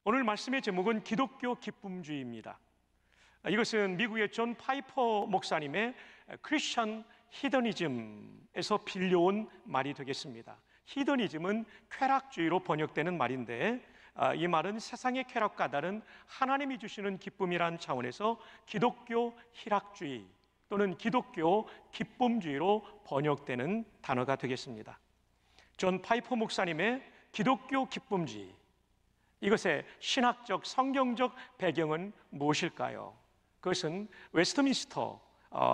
오늘 말씀의 제목은 기독교 기쁨주의입니다. 이것은 미국의 존 파이퍼 목사님의 크리스천 히더니즘에서 빌려온 말이 되겠습니다. 히더니즘은 쾌락주의로 번역되는 말인데, 이 말은 세상의 쾌락과 다른 하나님이 주시는 기쁨이란 차원에서 기독교 희락주의 또는 기독교 기쁨주의로 번역되는 단어가 되겠습니다. 존 파이퍼 목사님의 기독교 기쁨주의, 이것의 신학적 성경적 배경은 무엇일까요? 그것은 웨스트민스터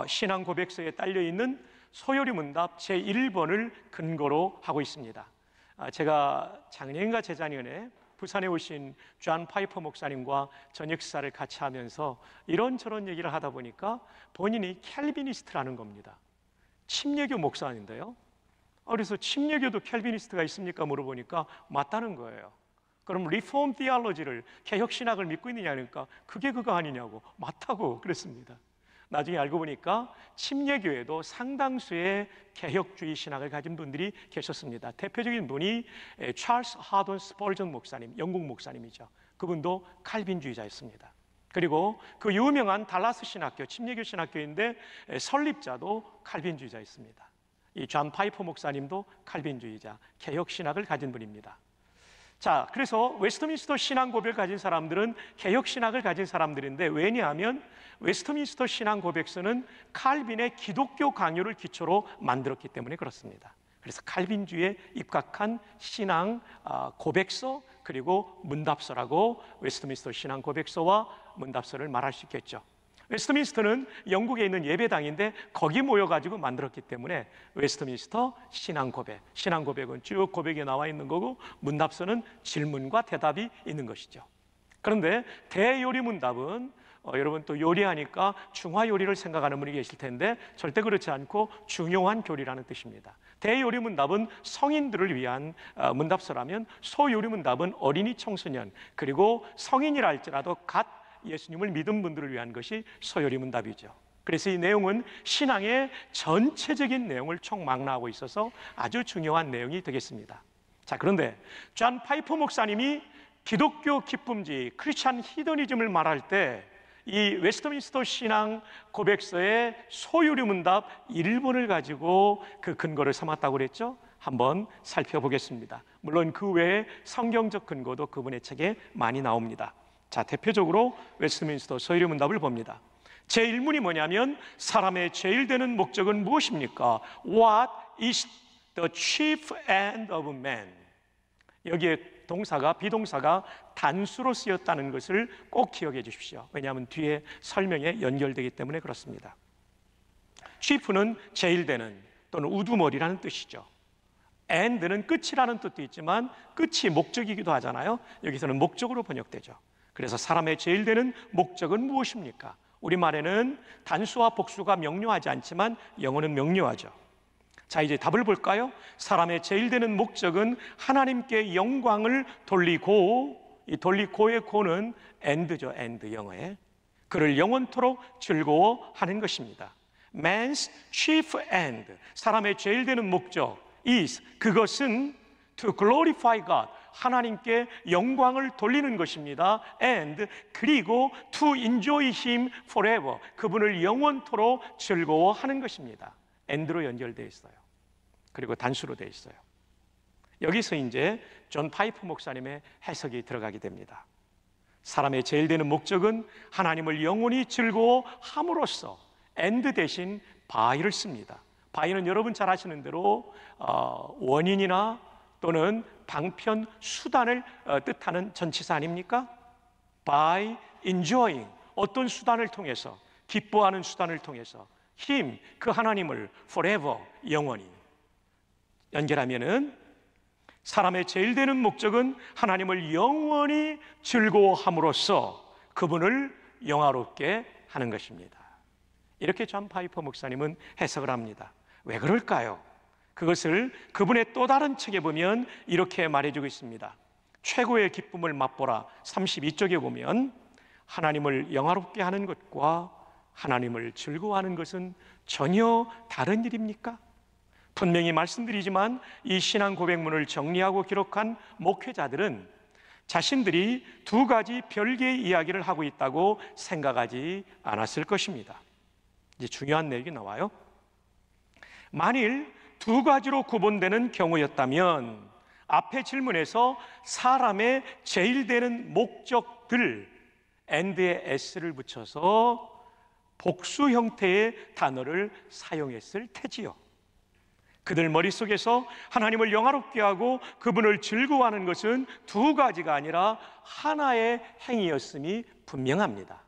신앙 고백서에 딸려있는 소요리 문답 제1번을 근거로 하고 있습니다. 제가 작년인가 재작년에 부산에 오신 존 파이퍼 목사님과 저녁 식사를 같이 하면서 이런저런 얘기를 하다 보니까 본인이 캘비니스트라는 겁니다. 침례교 목사인데요. 그래서 침례교도 캘비니스트가 있습니까? 물어보니까 맞다는 거예요. 그럼 리폼 티올로지를, 개혁신학을 믿고 있느냐니까 그게 그거 아니냐고, 맞다고 그랬습니다. 나중에 알고 보니까 침례교에도 상당수의 개혁주의 신학을 가진 분들이 계셨습니다. 대표적인 분이 찰스 하돈 스펄전 목사님, 영국 목사님이죠. 그분도 칼빈주의자였습니다. 그리고 그 유명한 달라스 신학교, 침례교 신학교인데 설립자도 칼빈주의자였습니다. 이 존 파이퍼 목사님도 칼빈주의자, 개혁신학을 가진 분입니다. 자, 그래서 웨스트민스터 신앙 고백을 가진 사람들은 개혁신학을 가진 사람들인데, 왜냐하면 웨스트민스터 신앙 고백서는 칼빈의 기독교 강요를 기초로 만들었기 때문에 그렇습니다. 그래서 칼빈주의에 입각한 신앙 고백서, 그리고 문답서라고 웨스트민스터 신앙 고백서와 문답서를 말할 수 있겠죠. 웨스트민스터는 영국에 있는 예배당인데 거기 모여가지고 만들었기 때문에 웨스트민스터 신앙 고백, 신앙 고백은 쭉 고백에 나와 있는 거고, 문답서는 질문과 대답이 있는 것이죠. 그런데 대요리 문답은 여러분 또 요리하니까 중화 요리를 생각하는 분이 계실 텐데 절대 그렇지 않고 중요한 교리라는 뜻입니다. 대요리 문답은 성인들을 위한 문답서라면, 소요리 문답은 어린이, 청소년, 그리고 성인이라 할지라도 갓 예수님을 믿은 분들을 위한 것이 소요리 문답이죠. 그래서 이 내용은 신앙의 전체적인 내용을 총망라하고 있어서 아주 중요한 내용이 되겠습니다. 자, 그런데 존 파이퍼 목사님이 기독교 기쁨주의, 크리스천 히더니즘을 말할 때 이 웨스트민스터 신앙 고백서의 소요리 문답 1번을 가지고 그 근거를 삼았다고 그랬죠. 한번 살펴보겠습니다. 물론 그 외에 성경적 근거도 그분의 책에 많이 나옵니다. 자, 대표적으로 웨스트민스터 소요리 문답을 봅니다. 제1문이 뭐냐면, 사람의 제일 되는 목적은 무엇입니까? What is the chief end of man? 여기에 동사가, 비동사가 단수로 쓰였다는 것을 꼭 기억해 주십시오. 왜냐하면 뒤에 설명에 연결되기 때문에 그렇습니다. chief는 제일 되는 또는 우두머리라는 뜻이죠. end는 끝이라는 뜻도 있지만 끝이 목적이기도 하잖아요. 여기서는 목적으로 번역되죠. 그래서 사람의 제일 되는 목적은 무엇입니까? 우리말에는 단수와 복수가 명료하지 않지만 영어는 명료하죠. 자, 이제 답을 볼까요? 사람의 제일 되는 목적은 하나님께 영광을 돌리고, 이 돌리고의 고는 end죠, end, 영어에. 그를 영원토록 즐거워하는 것입니다. Man's chief end, 사람의 제일 되는 목적 is, 그것은 to glorify God, 하나님께 영광을 돌리는 것입니다. And, 그리고 to enjoy Him forever, 그분을 영원토록 즐거워하는 것입니다. and로 연결되어 있어요. 그리고 단수로 되어 있어요. 여기서 이제 존 파이퍼 목사님의 해석이 들어가게 됩니다. 사람의 제일 되는 목적은 하나님을 영원히 즐거워함으로써 and 대신 by를 씁니다. by는 여러분 잘 아시는 대로 원인이나 또는 방편, 수단을 뜻하는 전치사 아닙니까? by enjoying, 어떤 수단을 통해서, 기뻐하는 수단을 통해서 Him, 그 하나님을 forever, 영원히 연결하면은, 사람의 제일 되는 목적은 하나님을 영원히 즐거워함으로써 그분을 영화롭게 하는 것입니다. 이렇게 존 파이퍼 목사님은 해석을 합니다. 왜 그럴까요? 그것을 그분의 또 다른 책에 보면 이렇게 말해주고 있습니다. 최고의 기쁨을 맛보라 32쪽에 보면, 하나님을 영화롭게 하는 것과 하나님을 즐거워하는 것은 전혀 다른 일입니까? 분명히 말씀드리지만 이 신앙 고백문을 정리하고 기록한 목회자들은 자신들이 두 가지 별개의 이야기를 하고 있다고 생각하지 않았을 것입니다. 이제 중요한 내용이 나와요. 만일 두 가지로 구분되는 경우였다면 앞의 질문에서 사람의 제일 되는 목적들 and에 s를 붙여서 복수 형태의 단어를 사용했을 테지요. 그들 머릿속에서 하나님을 영화롭게 하고 그분을 즐거워하는 것은 두 가지가 아니라 하나의 행위였음이 분명합니다.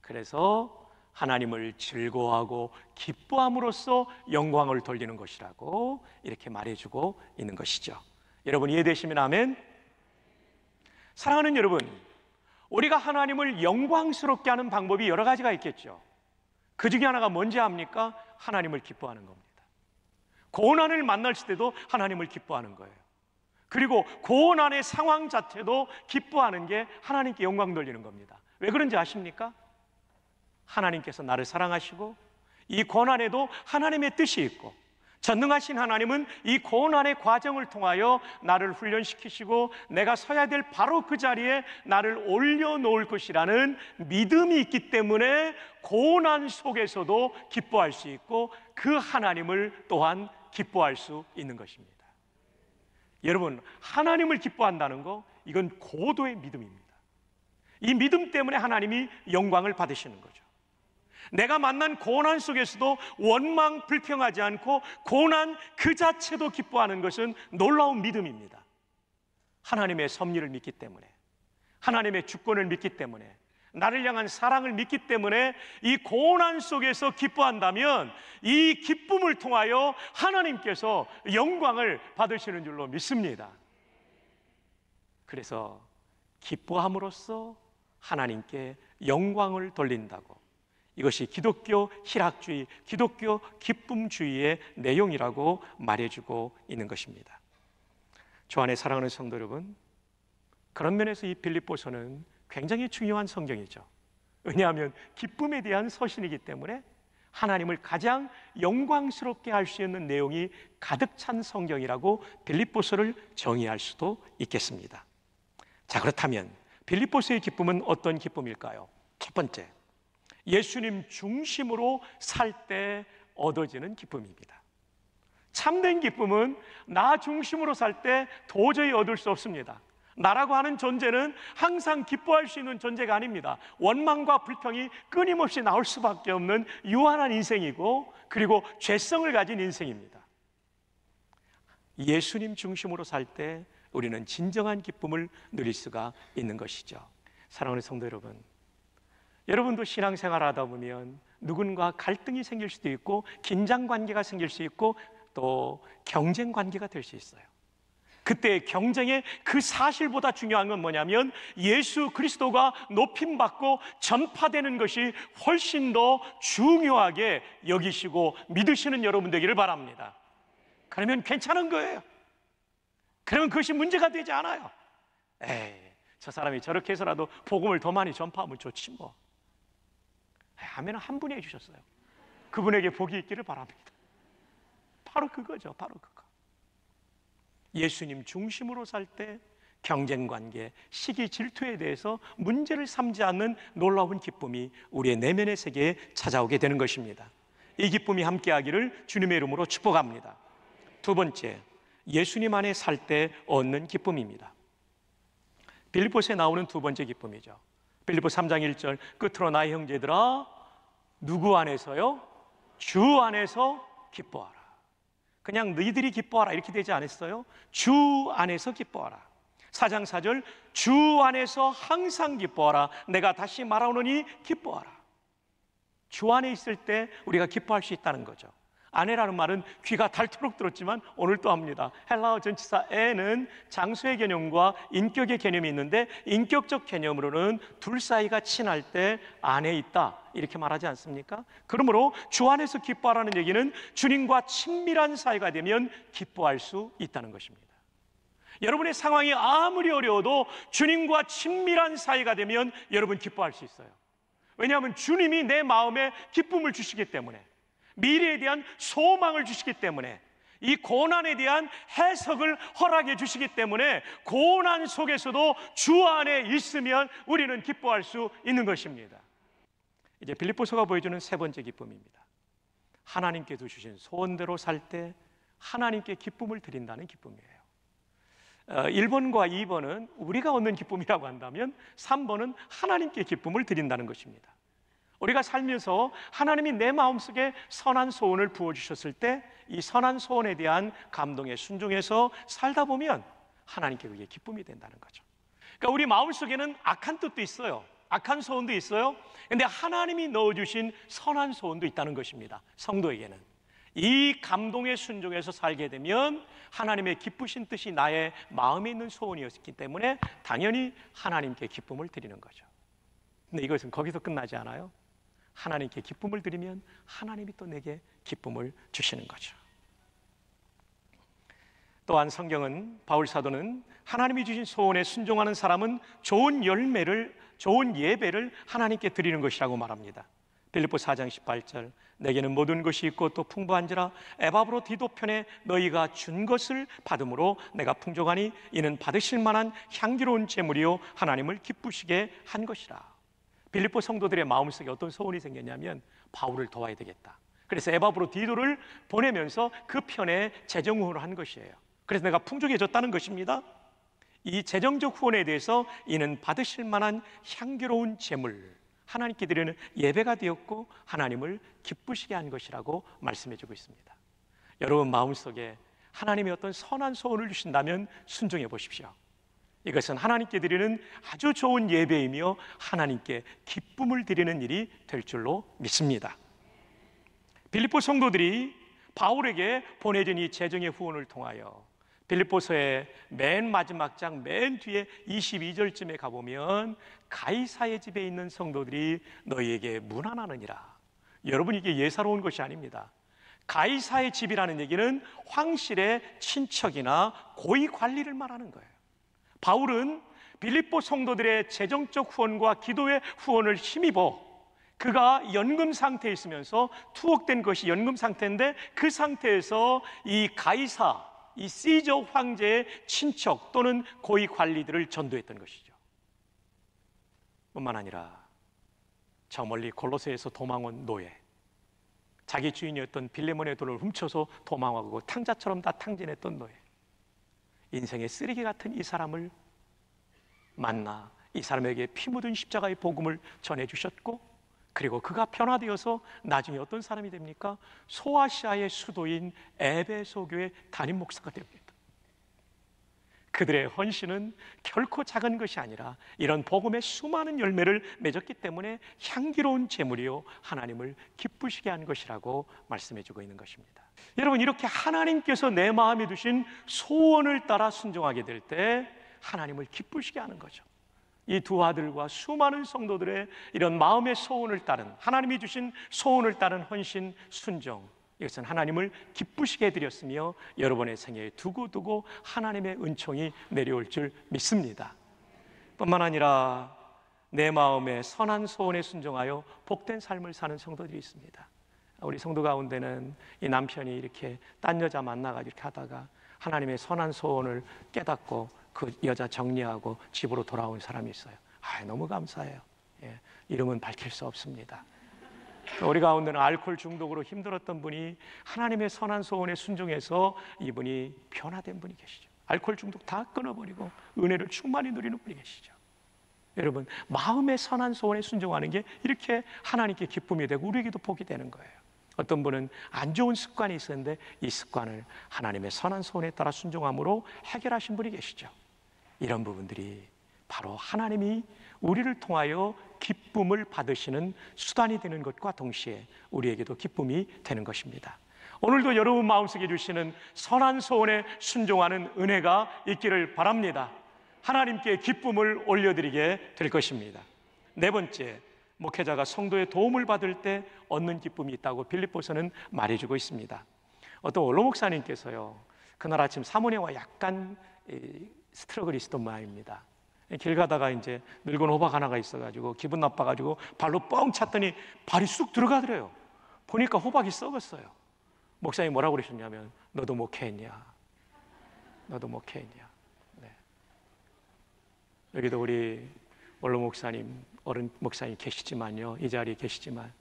그래서 하나님을 즐거워하고 기뻐함으로써 영광을 돌리는 것이라고 이렇게 말해주고 있는 것이죠. 여러분 이해되시면 아멘. 사랑하는 여러분, 우리가 하나님을 영광스럽게 하는 방법이 여러 가지가 있겠죠. 그 중에 하나가 뭔지 압니까? 하나님을 기뻐하는 겁니다. 고난을 만날 때도 하나님을 기뻐하는 거예요. 그리고 고난의 상황 자체도 기뻐하는 게 하나님께 영광 돌리는 겁니다. 왜 그런지 아십니까? 하나님께서 나를 사랑하시고 이 고난에도 하나님의 뜻이 있고 전능하신 하나님은 이 고난의 과정을 통하여 나를 훈련시키시고 내가 서야 될 바로 그 자리에 나를 올려놓을 것이라는 믿음이 있기 때문에 고난 속에서도 기뻐할 수 있고 그 하나님을 또한 기뻐할 수 있는 것입니다. 여러분, 하나님을 기뻐한다는 거, 이건 고도의 믿음입니다. 이 믿음 때문에 하나님이 영광을 받으시는 거죠. 내가 만난 고난 속에서도 원망 불평하지 않고 고난 그 자체도 기뻐하는 것은 놀라운 믿음입니다. 하나님의 섭리를 믿기 때문에, 하나님의 주권을 믿기 때문에, 나를 향한 사랑을 믿기 때문에 이 고난 속에서 기뻐한다면 이 기쁨을 통하여 하나님께서 영광을 받으시는 줄로 믿습니다. 그래서 기뻐함으로써 하나님께 영광을 돌린다고, 이것이 기독교 희락주의, 기독교 기쁨주의의 내용이라고 말해주고 있는 것입니다. 주 안에 사랑하는 성도 여러분, 그런 면에서 이 빌립보서는 굉장히 중요한 성경이죠. 왜냐하면 기쁨에 대한 서신이기 때문에 하나님을 가장 영광스럽게 할 수 있는 내용이 가득 찬 성경이라고 빌립보서를 정의할 수도 있겠습니다. 자, 그렇다면 빌립보서의 기쁨은 어떤 기쁨일까요? 첫 번째, 예수님 중심으로 살 때 얻어지는 기쁨입니다. 참된 기쁨은 나 중심으로 살 때 도저히 얻을 수 없습니다. 나라고 하는 존재는 항상 기뻐할 수 있는 존재가 아닙니다. 원망과 불평이 끊임없이 나올 수밖에 없는 유한한 인생이고, 그리고 죄성을 가진 인생입니다. 예수님 중심으로 살 때 우리는 진정한 기쁨을 누릴 수가 있는 것이죠. 사랑하는 성도 여러분, 여러분도 신앙생활 하다 보면 누군가 갈등이 생길 수도 있고 긴장 관계가 생길 수 있고 또 경쟁 관계가 될 수 있어요. 그때 경쟁의 그 사실보다 중요한 건 뭐냐면 예수 그리스도가 높임받고 전파되는 것이 훨씬 더 중요하게 여기시고 믿으시는 여러분 되기를 바랍니다. 그러면 괜찮은 거예요. 그러면 그것이 문제가 되지 않아요. 에이, 저 사람이 저렇게 해서라도 복음을 더 많이 전파하면 좋지 뭐. 아멘은 한 분이 해주셨어요. 그분에게 복이 있기를 바랍니다. 바로 그거죠. 바로 그거. 예수님 중심으로 살 때 경쟁관계, 시기, 질투에 대해서 문제를 삼지 않는 놀라운 기쁨이 우리의 내면의 세계에 찾아오게 되는 것입니다. 이 기쁨이 함께하기를 주님의 이름으로 축복합니다. 두 번째, 예수님 안에 살 때 얻는 기쁨입니다. 빌립보서에 나오는 두 번째 기쁨이죠. 빌립보 3장 1절, 끝으로 나의 형제들아 누구 안에서요? 주 안에서 기뻐하라. 그냥 너희들이 기뻐하라 이렇게 되지 않았어요? 주 안에서 기뻐하라. 4장 4절, 주 안에서 항상 기뻐하라. 내가 다시 말하오노니 기뻐하라. 주 안에 있을 때 우리가 기뻐할 수 있다는 거죠. 안에라는 말은 귀가 닳도록 들었지만 오늘 또 합니다. 헬라어 전치사 에는 장소의 개념과 인격의 개념이 있는데 인격적 개념으로는 둘 사이가 친할 때 안에 있다 이렇게 말하지 않습니까? 그러므로 주 안에서 기뻐하라는 얘기는 주님과 친밀한 사이가 되면 기뻐할 수 있다는 것입니다. 여러분의 상황이 아무리 어려워도 주님과 친밀한 사이가 되면 여러분 기뻐할 수 있어요. 왜냐하면 주님이 내 마음에 기쁨을 주시기 때문에, 미래에 대한 소망을 주시기 때문에, 이 고난에 대한 해석을 허락해 주시기 때문에 고난 속에서도 주 안에 있으면 우리는 기뻐할 수 있는 것입니다. 이제 빌립보서가 보여주는 세 번째 기쁨입니다. 하나님께서 주신 소원대로 살 때 하나님께 기쁨을 드린다는 기쁨이에요. 1번과 2번은 우리가 얻는 기쁨이라고 한다면 3번은 하나님께 기쁨을 드린다는 것입니다. 우리가 살면서 하나님이 내 마음속에 선한 소원을 부어주셨을 때 이 선한 소원에 대한 감동에 순종해서 살다 보면 하나님께 그게 기쁨이 된다는 거죠. 그러니까 우리 마음속에는 악한 뜻도 있어요. 악한 소원도 있어요. 그런데 하나님이 넣어주신 선한 소원도 있다는 것입니다. 성도에게는 이 감동에 순종해서 살게 되면 하나님의 기쁘신 뜻이 나의 마음에 있는 소원이었기 때문에 당연히 하나님께 기쁨을 드리는 거죠. 근데 이것은 거기서 끝나지 않아요. 하나님께 기쁨을 드리면 하나님이 또 내게 기쁨을 주시는 거죠. 또한 성경은, 바울 사도는 하나님이 주신 소원에 순종하는 사람은 좋은 예배를 하나님께 드리는 것이라고 말합니다. 빌립보 4장 18절, 내게는 모든 것이 있고 또 풍부한지라 에바브로디도 편에 너희가 준 것을 받음으로 내가 풍족하니 이는 받으실 만한 향기로운 제물이요 하나님을 기쁘시게 한 것이라. 빌립보 성도들의 마음속에 어떤 소원이 생겼냐면 바울을 도와야 되겠다. 그래서 에바브로디도를 보내면서 그 편에 재정 후원을 한 것이에요. 그래서 내가 풍족해졌다는 것입니다. 이 재정적 후원에 대해서 이는 받으실 만한 향기로운 제물, 하나님께 드리는 예배가 되었고 하나님을 기쁘시게 한 것이라고 말씀해주고 있습니다. 여러분 마음속에 하나님이 어떤 선한 소원을 주신다면 순종해 보십시오. 이것은 하나님께 드리는 아주 좋은 예배이며 하나님께 기쁨을 드리는 일이 될 줄로 믿습니다. 빌립보 성도들이 바울에게 보내준 이 재정의 후원을 통하여 빌립보서의 맨 마지막 장 맨 뒤에 22절쯤에 가보면 가이사의 집에 있는 성도들이 너희에게 문안하느니라. 여러분 이게 예사로운 것이 아닙니다. 가이사의 집이라는 얘기는 황실의 친척이나 고위 관리를 말하는 거예요. 바울은 빌립보 성도들의 재정적 후원과 기도의 후원을 힘입어 그가 연금 상태에 있으면서 투옥된 것이 연금 상태인데 그 상태에서 이 가이사, 이 시저 황제의 친척 또는 고위 관리들을 전도했던 것이죠. 뿐만 아니라 저 멀리 골로새에서 도망온 노예, 자기 주인이었던 빌레몬의 돈을 훔쳐서 도망하고 탕자처럼 다 탕진했던 노예, 인생의 쓰레기 같은 이 사람을 만나 이 사람에게 피 묻은 십자가의 복음을 전해주셨고, 그리고 그가 변화되어서 나중에 어떤 사람이 됩니까? 소아시아의 수도인 에베소교의 담임 목사가 됩니다. 그들의 헌신은 결코 작은 것이 아니라 이런 복음의 수많은 열매를 맺었기 때문에 향기로운 제물이요 하나님을 기쁘시게 한 것이라고 말씀해주고 있는 것입니다. 여러분, 이렇게 하나님께서 내 마음에 두신 소원을 따라 순종하게 될 때 하나님을 기쁘시게 하는 거죠. 이 두 아들과 수많은 성도들의 이런 마음의 소원을 따른, 하나님이 주신 소원을 따른 헌신, 순종, 이것은 하나님을 기쁘시게 해드렸으며 여러분의 생애에 두고두고 하나님의 은총이 내려올 줄 믿습니다. 뿐만 아니라 내 마음의 선한 소원에 순종하여 복된 삶을 사는 성도들이 있습니다. 우리 성도 가운데는 이 남편이 이렇게 딴 여자 만나가지고 이렇게 하다가 하나님의 선한 소원을 깨닫고 그 여자 정리하고 집으로 돌아온 사람이 있어요. 너무 감사해요. 이름은 밝힐 수 없습니다. 우리 가운데는 알코올 중독으로 힘들었던 분이 하나님의 선한 소원에 순종해서 이분이 변화된 분이 계시죠. 알코올 중독 다 끊어버리고 은혜를 충만히 누리는 분이 계시죠. 여러분, 마음의 선한 소원에 순종하는 게 이렇게 하나님께 기쁨이 되고 우리에게도 복이 되는 거예요. 어떤 분은 안 좋은 습관이 있었는데 이 습관을 하나님의 선한 소원에 따라 순종함으로 해결하신 분이 계시죠. 이런 부분들이 바로 하나님이 우리를 통하여 기쁨을 받으시는 수단이 되는 것과 동시에 우리에게도 기쁨이 되는 것입니다. 오늘도 여러분 마음속에 주시는 선한 소원에 순종하는 은혜가 있기를 바랍니다. 하나님께 기쁨을 올려드리게 될 것입니다. 네 번째, 목회자가 성도의 도움을 받을 때 얻는 기쁨이 있다고 빌립보서는 말해주고 있습니다. 어떤 원로 목사님께서요, 그날 아침 사모님과 약간 스트러글이 있었던 모양입니다. 길 가다가 이제 늙은 호박 하나가 있어가지고 기분 나빠가지고 발로 뻥 찼더니 발이 쑥 들어가더래요. 보니까 호박이 썩었어요. 목사님이 뭐라고 그러셨냐면 너도 목회했냐? 너도 목회했냐? 네. 여기도 우리 원로 목사님, 어른 목사님 계시지만요, 이 자리에 계시지만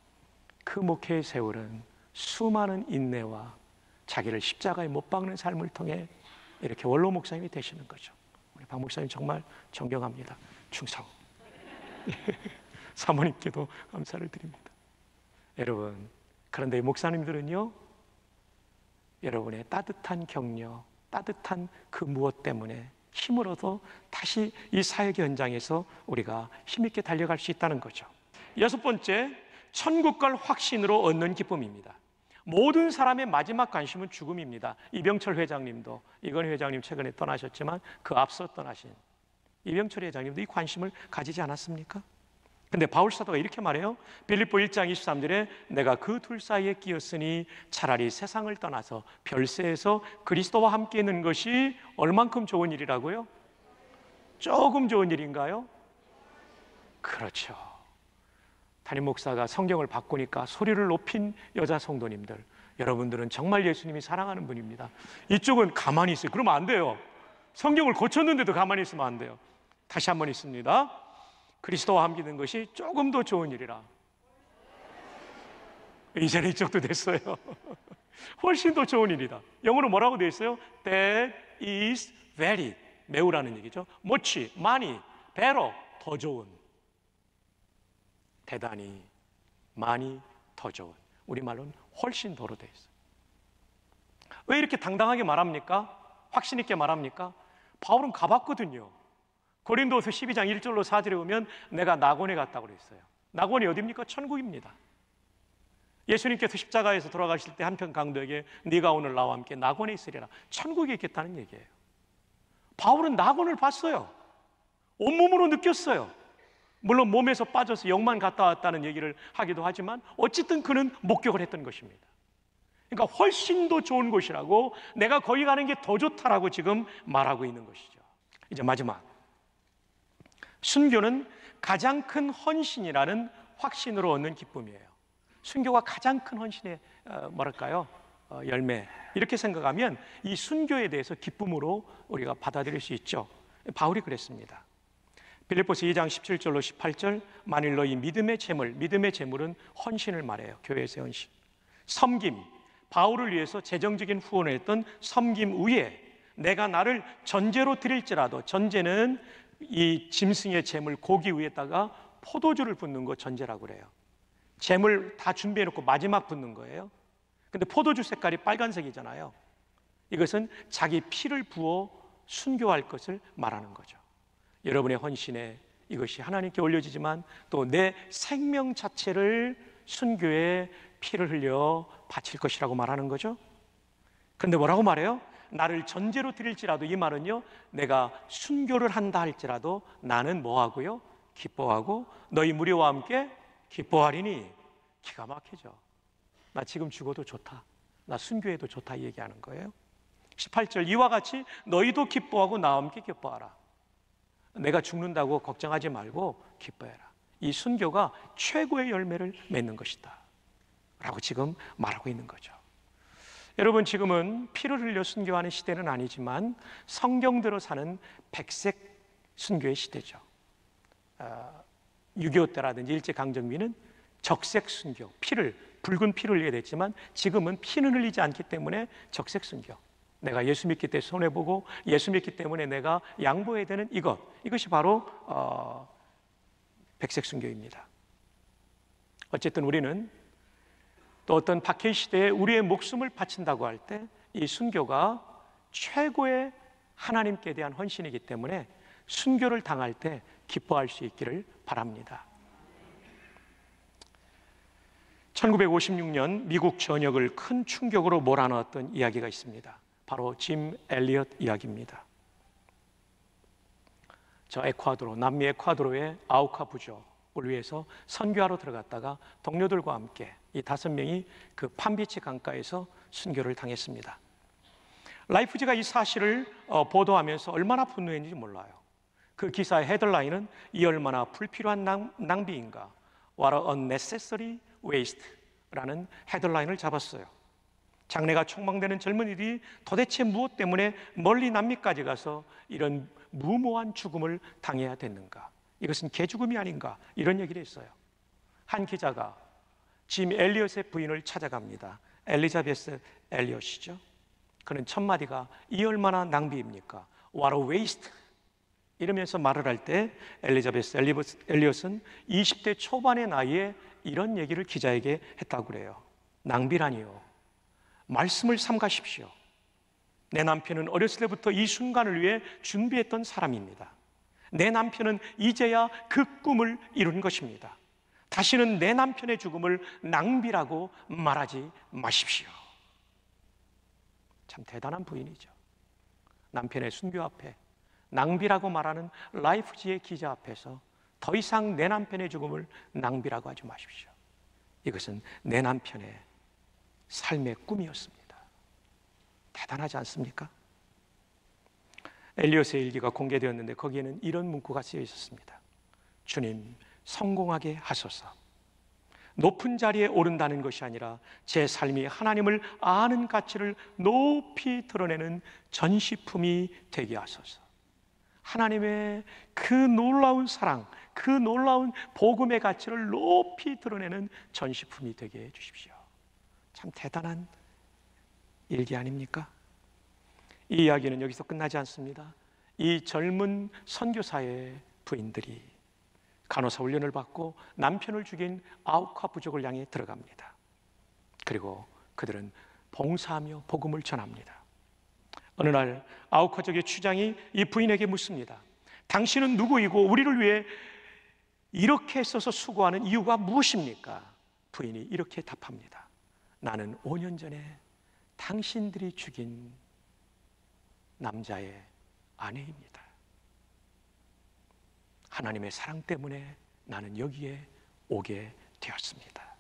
그 목회의 세월은 수많은 인내와 자기를 십자가에 못 박는 삶을 통해 이렇게 원로 목사님이 되시는 거죠. 우리 박 목사님 정말 존경합니다. 충성. 사모님께도 감사를 드립니다. 여러분, 그런데 목사님들은요, 여러분의 따뜻한 격려, 따뜻한 그 무엇 때문에 힘을 얻어 다시 이 사역 현장에서 우리가 힘있게 달려갈 수 있다는 거죠. 여섯 번째, 천국 갈 확신으로 얻는 기쁨입니다. 모든 사람의 마지막 관심은 죽음입니다. 이병철 회장님도, 이건희 회장님 최근에 떠나셨지만 그 앞서 떠나신 이병철 회장님도 이 관심을 가지지 않았습니까? 근데 바울 사도가 이렇게 말해요. 빌립보 1장 23절에 내가 그 둘 사이에 끼었으니 차라리 세상을 떠나서 별세에서 그리스도와 함께 있는 것이 얼만큼 좋은 일이라고요? 조금 좋은 일인가요? 그렇죠. 담임 목사가 성경을 바꾸니까 소리를 높인 여자 성도님들, 여러분들은 정말 예수님이 사랑하는 분입니다. 이쪽은 가만히 있어요. 그러면 안 돼요. 성경을 고쳤는데도 가만히 있으면 안 돼요. 다시 한번 있습니다. 그리스도와 함께 있는 것이 조금 더 좋은 일이라. 이제는 이쪽도 됐어요. 훨씬 더 좋은 일이다. 영어로 뭐라고 되어 있어요? That is very, 매우라는 얘기죠. much, 많이, better, 더 좋은. 대단히, 많이, 더 좋은. 우리말로는 훨씬 더로 되어 있어요. 왜 이렇게 당당하게 말합니까? 확신 있게 말합니까? 바울은 가봤거든요. 고린도서 12장 1절로 4절에 보면 내가 낙원에 갔다고 그랬어요. 낙원이 어디입니까? 천국입니다. 예수님께서 십자가에서 돌아가실 때 한편 강도에게 네가 오늘 나와 함께 낙원에 있으리라. 천국에 있겠다는 얘기예요. 바울은 낙원을 봤어요. 온몸으로 느꼈어요. 물론 몸에서 빠져서 영만 갔다 왔다는 얘기를 하기도 하지만 어쨌든 그는 목격을 했던 것입니다. 그러니까 훨씬 더 좋은 곳이라고, 내가 거기 가는 게 더 좋다라고 지금 말하고 있는 것이죠. 이제 마지막, 순교는 가장 큰 헌신이라는 확신으로 얻는 기쁨이에요. 순교가 가장 큰 헌신의 열매, 이렇게 생각하면 이 순교에 대해서 기쁨으로 우리가 받아들일 수 있죠. 바울이 그랬습니다. 빌립보서 2장 17절로 18절, 만일 너희 믿음의 재물은 헌신을 말해요. 교회에서의 헌신. 섬김, 바울을 위해서 재정적인 후원을 했던 섬김 위에 내가 나를 전제로 드릴지라도, 전제는 이 짐승의 재물, 고기 위에다가 포도주를 붓는 거 전제라고 그래요. 재물 다 준비해놓고 마지막 붓는 거예요. 근데 포도주 색깔이 빨간색이잖아요. 이것은 자기 피를 부어 순교할 것을 말하는 거죠. 여러분의 헌신에 이것이 하나님께 올려지지만 또 내 생명 자체를 순교에 피를 흘려 바칠 것이라고 말하는 거죠. 근데 뭐라고 말해요? 나를 전제로 드릴지라도, 이 말은요, 내가 순교를 한다 할지라도 나는 뭐하고요? 기뻐하고 너희 무리와 함께 기뻐하리니. 기가 막히죠. 나 지금 죽어도 좋다, 나 순교해도 좋다, 이 얘기하는 거예요. 18절, 이와 같이 너희도 기뻐하고 나와 함께 기뻐하라. 내가 죽는다고 걱정하지 말고 기뻐해라. 이 순교가 최고의 열매를 맺는 것이다 라고 지금 말하고 있는 거죠. 여러분, 지금은 피를 흘려 순교하는 시대는 아니지만 성경대로 사는 백색 순교의 시대죠. 6.25 때라든지 일제강점기는 적색 순교, 붉은 피를 흘리게 됐지만 지금은 피는 흘리지 않기 때문에 적색 순교. 내가 예수 믿기 때문에 손해보고 예수 믿기 때문에 내가 양보해야 되는 이것이 바로 백색 순교입니다. 어쨌든 우리는 또 어떤 박해 시대에 우리의 목숨을 바친다고 할 때 이 순교가 최고의 하나님께 대한 헌신이기 때문에 순교를 당할 때 기뻐할 수 있기를 바랍니다. 1956년 미국 전역을 큰 충격으로 몰아넣었던 이야기가 있습니다. 바로 짐 엘리엇 이야기입니다. 저 남미 에콰도르의 아우카 부족을 위해서 선교하러 들어갔다가 동료들과 함께 이 5명이 그 팜비치 강가에서 순교를 당했습니다. 라이프지가 이 사실을 보도하면서 얼마나 분노했는지 몰라요. 그 기사의 헤드라인은 이 얼마나 불필요한 낭비인가, What a unnecessary waste 라는 헤드라인을 잡았어요. 장래가 촉망되는 젊은이들이 도대체 무엇 때문에 멀리 남미까지 가서 이런 무모한 죽음을 당해야 됐는가? 이것은 개죽음이 아닌가? 이런 얘기를 했어요. 한 기자가 짐 엘리엇의 부인을 찾아갑니다. 엘리자베스 엘리엇이죠. 그는 첫 마디가 이 얼마나 낭비입니까? What a waste! 이러면서 말을 할 때 엘리자베스 엘리엇은 20대 초반의 나이에 이런 얘기를 기자에게 했다고 그래요. 낭비라니요. 말씀을 삼가십시오. 내 남편은 어렸을 때부터 이 순간을 위해 준비했던 사람입니다. 내 남편은 이제야 그 꿈을 이룬 것입니다. 다시는 내 남편의 죽음을 낭비라고 말하지 마십시오. 참 대단한 부인이죠. 남편의 순교 앞에 낭비라고 말하는 라이프지의 기자 앞에서 더 이상 내 남편의 죽음을 낭비라고 하지 마십시오. 이것은 내 남편의 삶의 꿈이었습니다. 대단하지 않습니까? 엘리엇의 일기가 공개되었는데 거기에는 이런 문구가 쓰여 있었습니다. 주님, 성공하게 하소서. 높은 자리에 오른다는 것이 아니라 제 삶이 하나님을 아는 가치를 높이 드러내는 전시품이 되게 하소서. 하나님의 그 놀라운 사랑, 그 놀라운 복음의 가치를 높이 드러내는 전시품이 되게 해 주십시오. 참 대단한 일기 아닙니까? 이 이야기는 여기서 끝나지 않습니다. 이 젊은 선교사의 부인들이 간호사 훈련을 받고 남편을 죽인 아우카 부족을 향해 들어갑니다. 그리고 그들은 봉사하며 복음을 전합니다. 어느 날 아우카족의 추장이 이 부인에게 묻습니다. 당신은 누구이고 우리를 위해 이렇게 써서 수고하는 이유가 무엇입니까? 부인이 이렇게 답합니다. 나는 5년 전에 당신들이 죽인 남자의 아내입니다. 하나님의 사랑 때문에 나는 여기에 오게 되었습니다.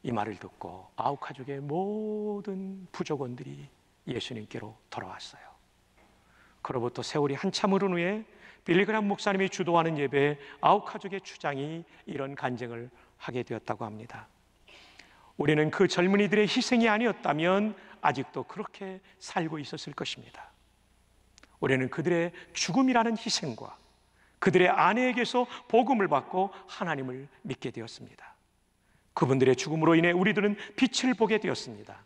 이 말을 듣고 아우카족의 모든 부족원들이 예수님께로 돌아왔어요. 그로부터 세월이 한참 흐른 후에 빌리그람 목사님이 주도하는 예배에 아우카족의 추장이 이런 간증을 하게 되었다고 합니다. 우리는 그 젊은이들의 희생이 아니었다면 아직도 그렇게 살고 있었을 것입니다. 우리는 그들의 죽음이라는 희생과 그들의 아내에게서 복음을 받고 하나님을 믿게 되었습니다. 그분들의 죽음으로 인해 우리들은 빛을 보게 되었습니다.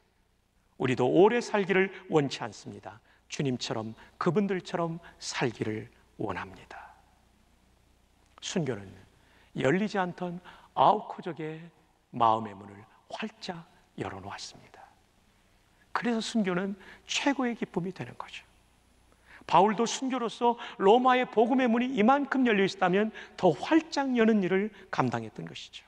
우리도 오래 살기를 원치 않습니다. 주님처럼 그분들처럼 살기를 원합니다. 순교는 열리지 않던 아우카족의 마음의 문을 활짝 열어놓았습니다. 그래서 순교는 최고의 기쁨이 되는 거죠. 바울도 순교로서 로마의 복음의 문이 이만큼 열려 있었다면 더 활짝 여는 일을 감당했던 것이죠.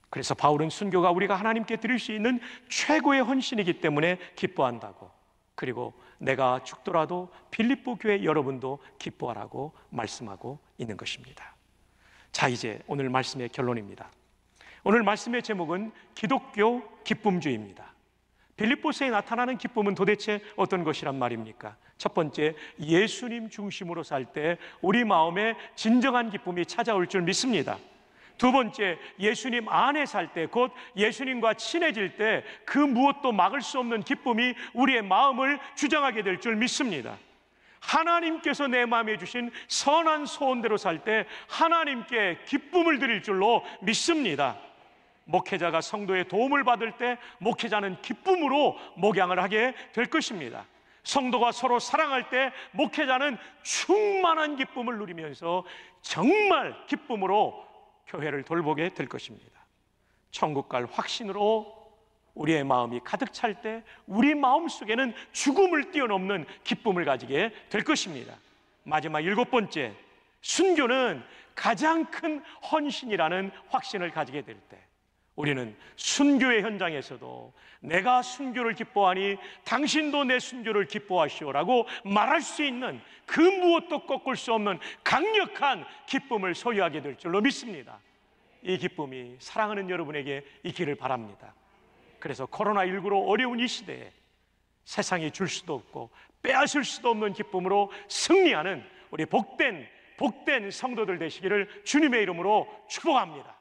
그래서 바울은 순교가 우리가 하나님께 드릴 수 있는 최고의 헌신이기 때문에 기뻐한다고, 그리고 내가 죽더라도 빌립보 교회 여러분도 기뻐하라고 말씀하고 있는 것입니다. 자, 이제 오늘 말씀의 결론입니다. 오늘 말씀의 제목은 기독교 기쁨주의입니다. 빌립보서에 나타나는 기쁨은 도대체 어떤 것이란 말입니까? 첫 번째, 예수님 중심으로 살 때 우리 마음에 진정한 기쁨이 찾아올 줄 믿습니다. 두 번째, 예수님 안에 살 때, 곧 예수님과 친해질 때 그 무엇도 막을 수 없는 기쁨이 우리의 마음을 주장하게 될 줄 믿습니다. 하나님께서 내 마음에 주신 선한 소원대로 살 때 하나님께 기쁨을 드릴 줄로 믿습니다. 목회자가 성도의 도움을 받을 때 목회자는 기쁨으로 목양을 하게 될 것입니다. 성도가 서로 사랑할 때 목회자는 충만한 기쁨을 누리면서 정말 기쁨으로 교회를 돌보게 될 것입니다. 천국 갈 확신으로 우리의 마음이 가득 찰 때 우리 마음속에는 죽음을 뛰어넘는 기쁨을 가지게 될 것입니다. 마지막 7번째, 순교는 가장 큰 헌신이라는 확신을 가지게 될 때 우리는 순교의 현장에서도 내가 순교를 기뻐하니 당신도 내 순교를 기뻐하시오라고 말할 수 있는 그 무엇도 꺾을 수 없는 강력한 기쁨을 소유하게 될 줄로 믿습니다. 이 기쁨이 사랑하는 여러분에게 있기를 바랍니다. 그래서 코로나19로 어려운 이 시대에 세상이 줄 수도 없고 빼앗을 수도 없는 기쁨으로 승리하는 우리 복된 성도들 되시기를 주님의 이름으로 축복합니다.